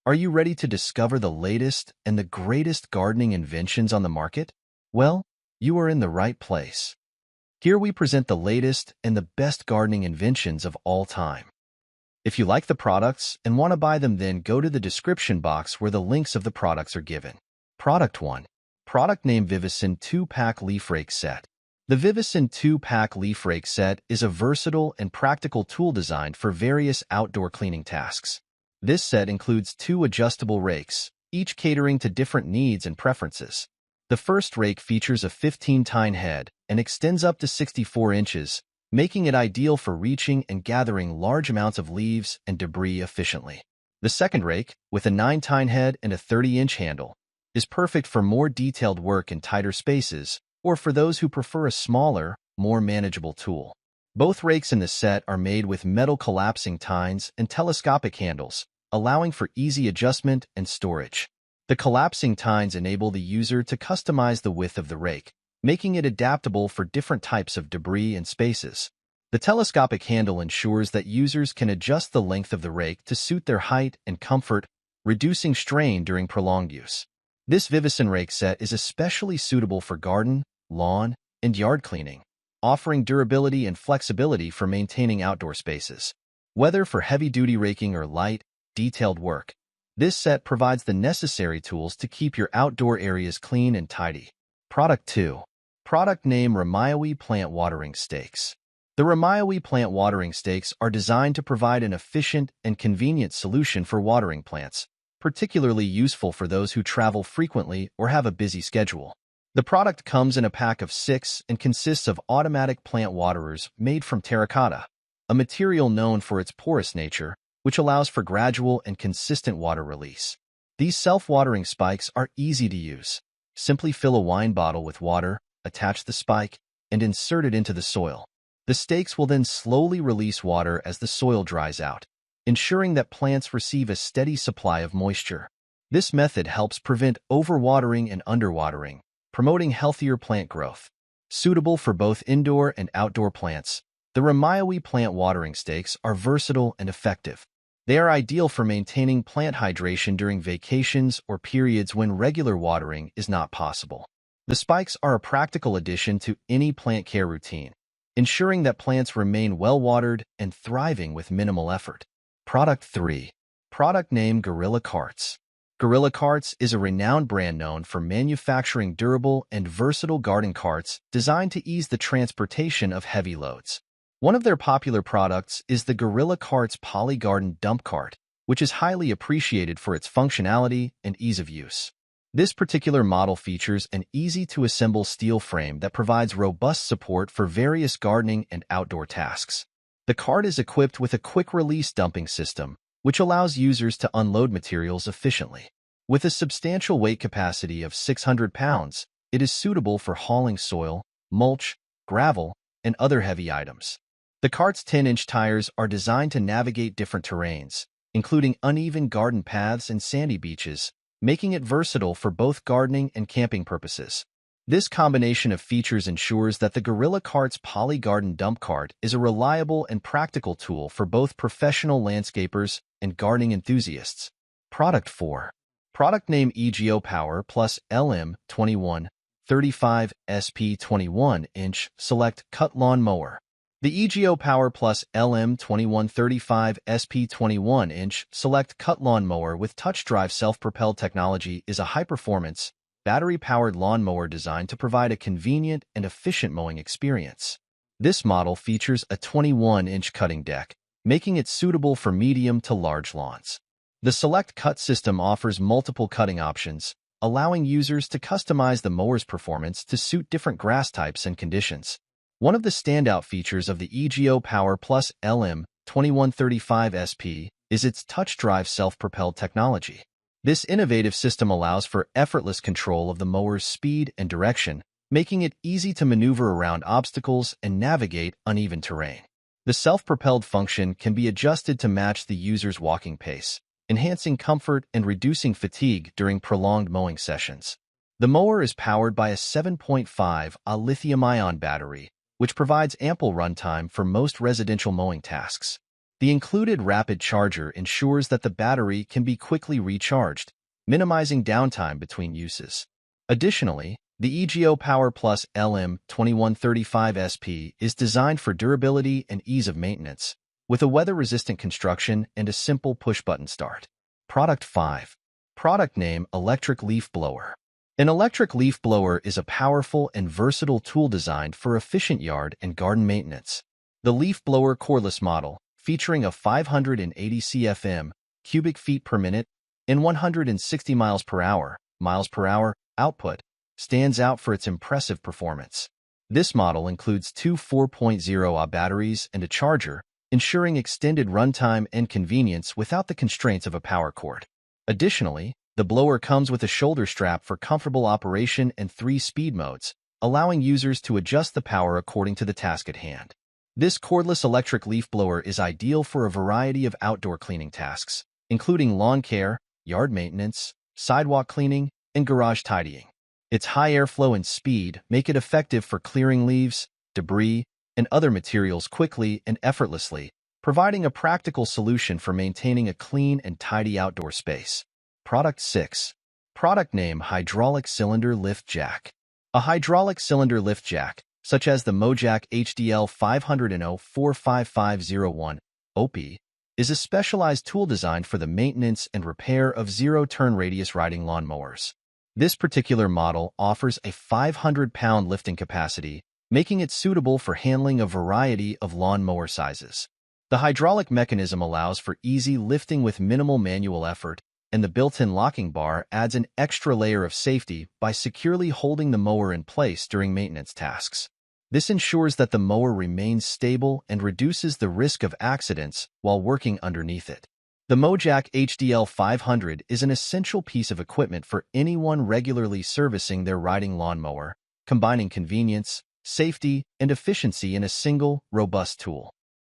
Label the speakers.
Speaker 1: Are you ready to discover the latest and the greatest gardening inventions on the market? Well, you are in the right place. Here we present the latest and the best gardening inventions of all time. If you like the products and want to buy them, then go to the description box where the links of the products are given. Product 1. Product name Vivison 2-Pack Leaf Rake Set. The Vivison 2-Pack Leaf Rake Set is a versatile and practical tool designed for various outdoor cleaning tasks. This set includes 2 adjustable rakes, each catering to different needs and preferences. The first rake features a 15-tine head and extends up to 64 inches, making it ideal for reaching and gathering large amounts of leaves and debris efficiently. The second rake, with a 9-tine head and a 30-inch handle, is perfect for more detailed work in tighter spaces or for those who prefer a smaller, more manageable tool. Both rakes in the set are made with metal collapsing tines and telescopic handles, allowing for easy adjustment and storage. The collapsing tines enable the user to customize the width of the rake, making it adaptable for different types of debris and spaces. The telescopic handle ensures that users can adjust the length of the rake to suit their height and comfort, reducing strain during prolonged use. This Vivison rake set is especially suitable for garden, lawn, and yard cleaning, offering durability and flexibility for maintaining outdoor spaces. Whether for heavy-duty raking or light, detailed work, this set provides the necessary tools to keep your outdoor areas clean and tidy. Product 2. Product name Rayi Plant Watering Stakes. The Rayi plant watering stakes are designed to provide an efficient and convenient solution for watering plants, particularly useful for those who travel frequently or have a busy schedule. The product comes in a pack of 6 and consists of automatic plant waterers made from terracotta, a material known for its porous nature, which allows for gradual and consistent water release. These self-watering spikes are easy to use. Simply fill a wine bottle with water, attach the spike, and insert it into the soil. The stakes will then slowly release water as the soil dries out, ensuring that plants receive a steady supply of moisture. This method helps prevent overwatering and underwatering, promoting healthier plant growth. Suitable for both indoor and outdoor plants, the Rayi plant watering stakes are versatile and effective. They are ideal for maintaining plant hydration during vacations or periods when regular watering is not possible. The spikes are a practical addition to any plant care routine, ensuring that plants remain well-watered and thriving with minimal effort. Product 3. Product name Gorilla Carts. Gorilla Carts is a renowned brand known for manufacturing durable and versatile garden carts designed to ease the transportation of heavy loads. One of their popular products is the Gorilla Carts Poly Garden Dump Cart, which is highly appreciated for its functionality and ease of use. This particular model features an easy-to-assemble steel frame that provides robust support for various gardening and outdoor tasks. The cart is equipped with a quick-release dumping system, which allows users to unload materials efficiently. With a substantial weight capacity of 600 pounds, it is suitable for hauling soil, mulch, gravel, and other heavy items. The cart's 10-inch tires are designed to navigate different terrains, including uneven garden paths and sandy beaches, making it versatile for both gardening and camping purposes. This combination of features ensures that the Gorilla Carts Poly Garden Dump Cart is a reliable and practical tool for both professional landscapers and gardening enthusiasts. Product 4. Product name EGO Power Plus LM 2135 SP 21-inch Select Cut Lawn Mower. The EGO Power Plus LM 2135 SP 21-inch Select Cut Lawn Mower with touch drive self-propelled technology is a high-performance, battery-powered lawnmower designed to provide a convenient and efficient mowing experience. This model features a 21-inch cutting deck, making it suitable for medium to large lawns. The Select Cut system offers multiple cutting options, allowing users to customize the mower's performance to suit different grass types and conditions. One of the standout features of the EGO Power Plus LM 2135 SP is its touch drive self-propelled technology. This innovative system allows for effortless control of the mower's speed and direction, making it easy to maneuver around obstacles and navigate uneven terrain. The self-propelled function can be adjusted to match the user's walking pace, enhancing comfort and reducing fatigue during prolonged mowing sessions. The mower is powered by a 7.5Ah lithium-ion battery, which provides ample runtime for most residential mowing tasks. The included rapid charger ensures that the battery can be quickly recharged, minimizing downtime between uses. Additionally, the EGO Power Plus LM2135SP is designed for durability and ease of maintenance, with a weather-resistant construction and a simple push-button start. Product 5. Product name: Electric Leaf Blower. An electric leaf blower is a powerful and versatile tool designed for efficient yard and garden maintenance. The leaf blower cordless model, featuring a 580 CFM cubic feet per minute and 160 miles per hour output, stands out for its impressive performance. This model includes two 4.0Ah batteries and a charger, ensuring extended runtime and convenience without the constraints of a power cord. Additionally, the blower comes with a shoulder strap for comfortable operation and 3 speed modes, allowing users to adjust the power according to the task at hand. This cordless electric leaf blower is ideal for a variety of outdoor cleaning tasks, including lawn care, yard maintenance, sidewalk cleaning, and garage tidying. Its high airflow and speed make it effective for clearing leaves, debris, and other materials quickly and effortlessly, providing a practical solution for maintaining a clean and tidy outdoor space. Product 6. Product name: Hydraulic Cylinder Lift Jack. A hydraulic cylinder lift jack, such as the Mojack HDL 500 OP, is a specialized tool designed for the maintenance and repair of zero-turn radius riding lawn mowers. This particular model offers a 500-pound lifting capacity, making it suitable for handling a variety of lawn mower sizes. The hydraulic mechanism allows for easy lifting with minimal manual effort, and the built-in locking bar adds an extra layer of safety by securely holding the mower in place during maintenance tasks. This ensures that the mower remains stable and reduces the risk of accidents while working underneath it. The Mojack HDL 500 is an essential piece of equipment for anyone regularly servicing their riding lawnmower, combining convenience, safety, and efficiency in a single, robust tool.